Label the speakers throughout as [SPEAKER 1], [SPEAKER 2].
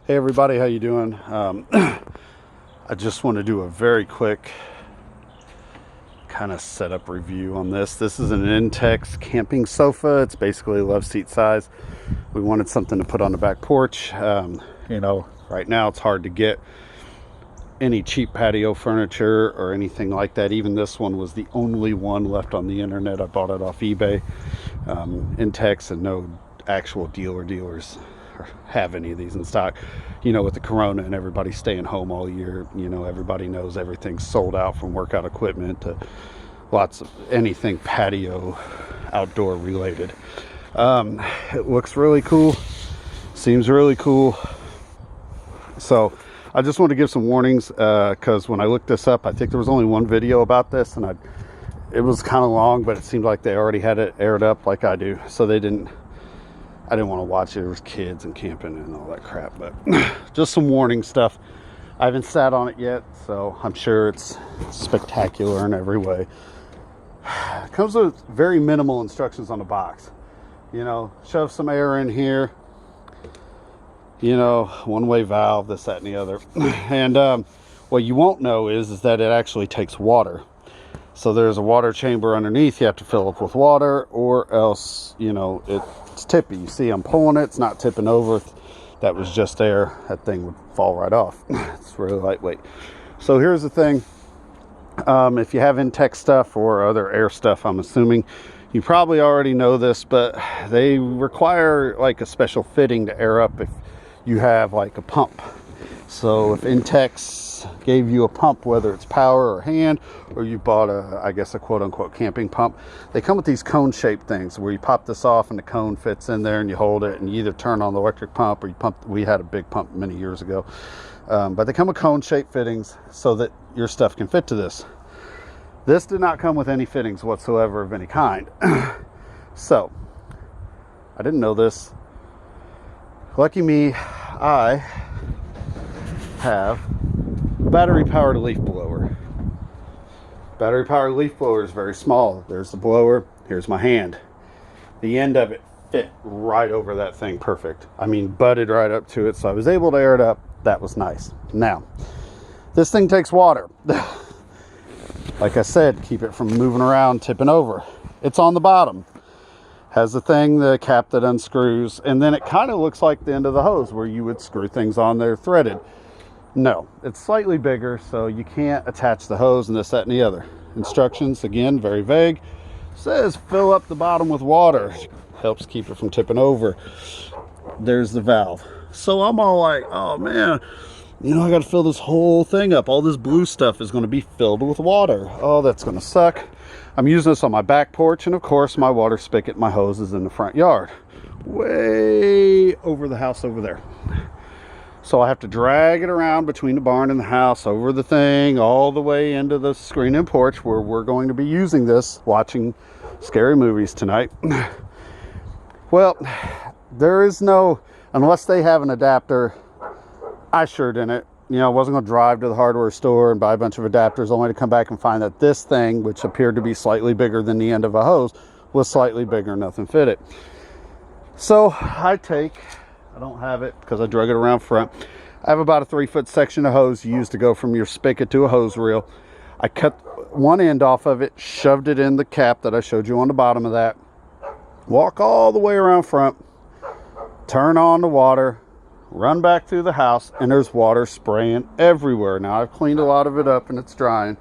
[SPEAKER 1] Hey everybody, how you doing? I just want to do a very quick kind of setup review on this. This is an Intex camping sofa. It's basically love seat size. We wanted something to put on the back porch. Right now it's hard to get any cheap patio furniture or anything like that. Even this one was the only one left on the internet. I bought it off eBay. Intex, and no actual dealers have any of these in stock. With the corona and everybody staying home all year, everybody knows everything's sold out, from workout equipment to lots of anything patio outdoor related. It looks really cool, seems really cool. So I just want to give some warnings, because when I looked this up, I think there was only one video about this, and it was kind of long, but it seemed like they already had it aired up like I do, so I didn't want to watch it. There was kids and camping and all that crap, but just some warning stuff. I haven't sat on it yet, so I'm sure it's spectacular in every way. It comes with very minimal instructions on the box. Shove some air in here, one-way valve, this, that, and the other. And what you won't know is that it actually takes water. So there's a water chamber underneath. You have to fill up with water, or else, it's tippy. You see I'm pulling it. It's not tipping over. If that was just air, that thing would fall right off. It's really lightweight. So here's the thing. If you have Intex stuff or other air stuff, I'm assuming you probably already know this, but they require like a special fitting to air up if you have like a pump. So if Intex gave you a pump, whether it's power or hand, or you bought a quote-unquote camping pump, they come with these cone-shaped things where you pop this off and the cone fits in there and you hold it, and you either turn on the electric pump or you pump. We had a big pump many years ago, but they come with cone-shaped fittings so that your stuff can fit to this. This did not come with any fittings whatsoever of any kind. So I didn't know this. Lucky me, I have a battery powered leaf blower. Battery powered leaf blower is very small. There's the blower, here's my hand. The end of it fit right over that thing perfect. Butted right up to it, so I was able to air it up. That was nice. Now, this thing takes water. Like I said, keep it from moving around, tipping over. It's on the bottom. Has the cap that unscrews, and then it kind of looks like the end of the hose where you would screw things on there threaded. No, it's slightly bigger, so you can't attach the hose and this, that, and the other. Instructions, again, very vague. Says fill up the bottom with water. Helps keep it from tipping over. There's the valve. So I'm all like, oh man, I got to fill this whole thing up. All this blue stuff is going to be filled with water. Oh, that's going to suck. I'm using this on my back porch, and of course my water spigot, my hose is in the front yard, way over the house over there. So I have to drag it around between the barn and the house, over the thing, all the way into the screen and porch where we're going to be using this, watching scary movies tonight. Well, there is no, unless they have an adapter. I sure didn't. I wasn't going to drive to the hardware store and buy a bunch of adapters only to come back and find that this thing, which appeared to be slightly bigger than the end of a hose, was slightly bigger, nothing fitted. So I don't have it because I drug it around front. I have about a 3-foot section of hose you use to go from your spigot to a hose reel. I cut one end off of it, shoved it in the cap that I showed you on the bottom of that. Walk all the way around front, turn on the water, run back through the house, and there's water spraying everywhere. Now I've cleaned a lot of it up and it's drying,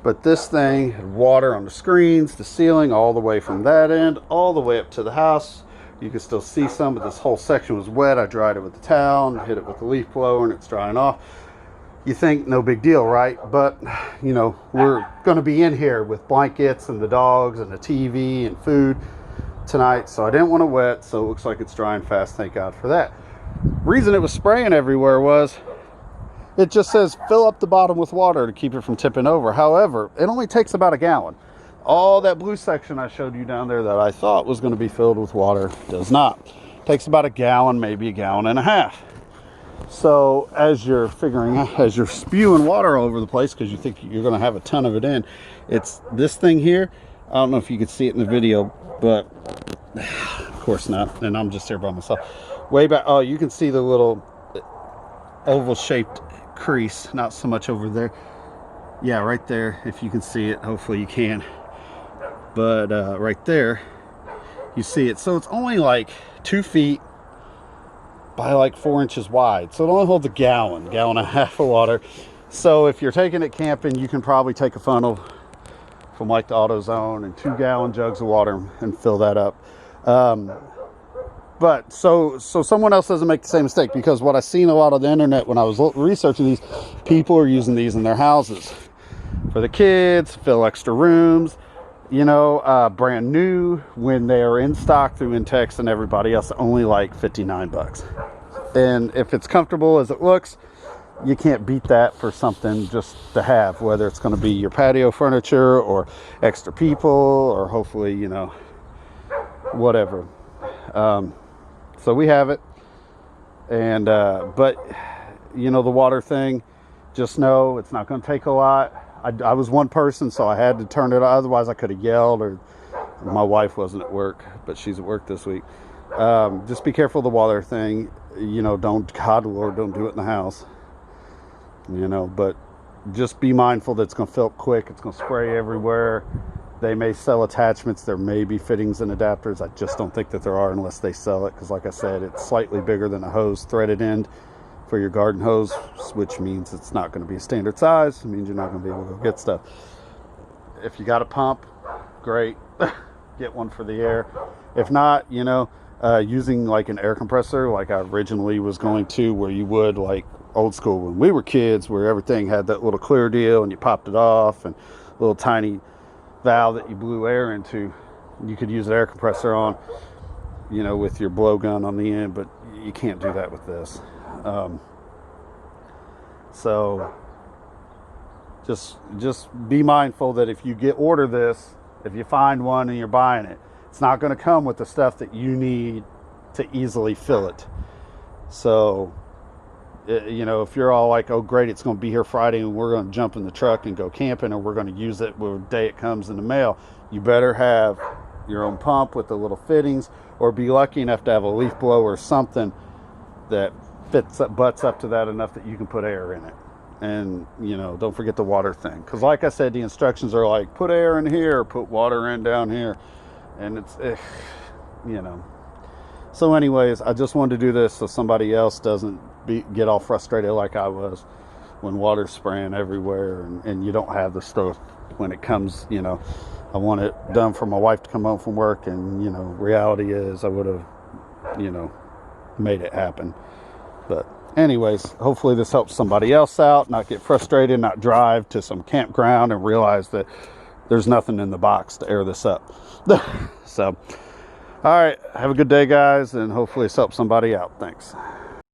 [SPEAKER 1] but this thing had water on the screens, the ceiling, all the way from that end all the way up to the house. You can still see some, but this whole section was wet. I dried it with the towel and hit it with the leaf blower, and it's drying off. You think no big deal, right? But we're going to be in here with blankets and the dogs and the TV and food tonight, so I didn't want to wet, so it looks like it's drying fast. Thank God for that. Reason it was spraying everywhere was it just says fill up the bottom with water to keep it from tipping over. However, it only takes about a gallon. All that blue section I showed you down there that I thought was going to be filled with water does not. It takes about a gallon, maybe a gallon and a half. So as you're spewing water all over the place because you think you're going to have a ton of it in, it's this thing here. I don't know if you could see it in the video, but of course not. And I'm just here by myself. Way back, oh, you can see the little oval shaped crease, not so much over there. Yeah, right there, if you can see it. Hopefully you can. But right there, you see it. So it's only like 2 feet by like 4 inches wide. So it only holds a gallon and a half of water. So if you're taking it camping, you can probably take a funnel from like the AutoZone and 2-gallon jugs of water and fill that up. But so someone else doesn't make the same mistake, because what I've seen a lot on the internet when I was researching these, people are using these in their houses for the kids, fill extra rooms, you know, brand new, when they are in stock through Intex and everybody else, only like $59. And if it's comfortable as it looks, you can't beat that for something just to have, whether it's going to be your patio furniture or extra people, or hopefully, you know, whatever. So we have it. And but you know, the water thing, just know it's not going to take a lot. I was one person, so I had to turn it on. Otherwise I could have yelled, or my wife wasn't at work, but she's at work this week. Just be careful of the water thing. You know, God Lord, don't do it in the house. You know, but just be mindful that it's going to fill up quick. It's going to spray everywhere. They may sell attachments. There may be fittings and adapters. I just don't think that there are unless they sell it, because like I said, it's slightly bigger than a hose threaded end for your garden hose, which means it's not going to be a standard size. It means you're not going to be able to go get stuff. If you got a pump, great. Get one for the air. If not, you know, using like an air compressor like I originally was going to, where you would, like old school when we were kids, where everything had that little clear deal and you popped it off, and a little tiny valve that you blew air into. You could use an air compressor on, you know, with your blowgun on the end, but you can't do that with this. So just be mindful that if you order this, if you find one and you're buying it, it's not going to come with the stuff that you need to easily fill it. So, you know, if you're all like, oh great, it's going to be here Friday and we're going to jump in the truck and go camping, or we're going to use it the day it comes in the mail, you better have your own pump with the little fittings, or be lucky enough to have a leaf blower or something that butts up to that enough that you can put air in it. And, you know, don't forget the water thing, because like I said, the instructions are like, put air in here, put water in down here, and it's you know. So anyways, I just wanted to do this so somebody else doesn't get all frustrated like I was when water's spraying everywhere, and you don't have the stuff when it comes. You know, I want it done for my wife to come home from work, and, you know, reality is I would have, you know, made it happen. But anyways, hopefully this helps somebody else out, not get frustrated, not drive to some campground and realize that there's nothing in the box to air this up. So, all right, have a good day, guys, and hopefully this helps somebody out. Thanks.